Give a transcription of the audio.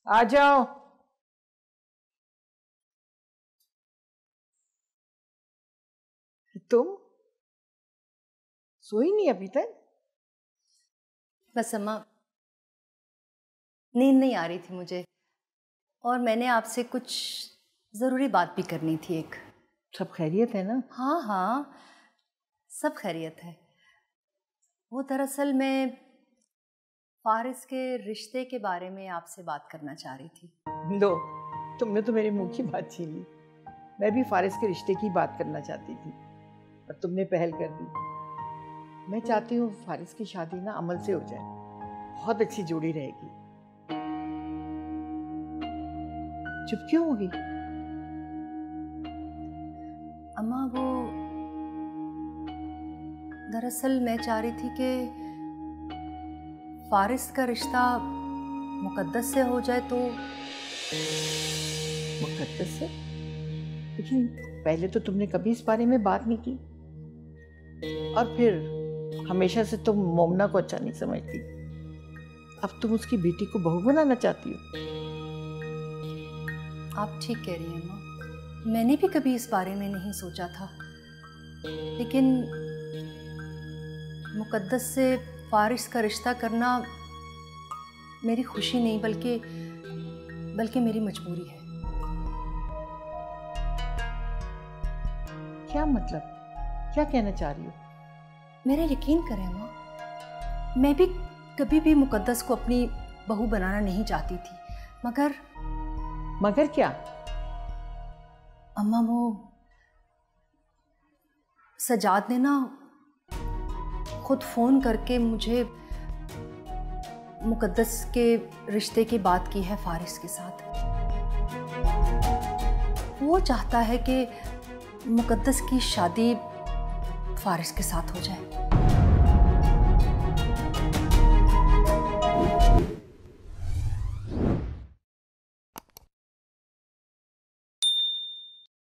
आ जाओ। तुम सोई नहीं अभी तक? बस अम्मा, नींद नहीं आ रही थी मुझे, और मैंने आपसे कुछ ज़रूरी बात भी करनी थी एक। सब खैरियत है ना? हाँ हाँ, सब खैरियत है। वो दरअसल मैं फारिस के रिश्ते के बारे में आपसे बात करना चाह रही थी। लो, तुमने तो मेरे मुंह की बात छीन ली। मैं भी फारिस के रिश्ते की बात करना चाहती थी, पर तुमने पहल कर दी। मैं चाहती हूँ फारिस की शादी ना अमल से हो जाए, बहुत अच्छी जोड़ी रहेगी। चुप क्यों होगी? अम्मा, वो दरअसल मैं चाह रही थी कि फारिस का रिश्ता मुकद्दस से हो जाए तो। मुकद्दस से? लेकिन पहले तो तुमने कभी इस बारे में बात नहीं की, और फिर हमेशा से तुम मोमना को अच्छा नहीं समझती। अब तुम उसकी बेटी को बहू बनाना चाहती हो। आप ठीक कह रही हैं अम्मा, मैंने भी कभी इस बारे में नहीं सोचा था, लेकिन मुकद्दस से फारिस का रिश्ता करना मेरी खुशी नहीं बल्कि मेरी मजबूरी है। क्या मतलब? क्या कहना चाह रही हो? मेरा यकीन करें अम्मा, मैं भी कभी भी मुकद्दस को अपनी बहू बनाना नहीं चाहती थी, मगर क्या? अम्मा, वो सजाद ने ना खुद फोन करके मुझे मुकद्दस के रिश्ते की बात की है फारिस के साथ। वो चाहता है कि मुकद्दस की शादी फारिस के साथ हो जाए।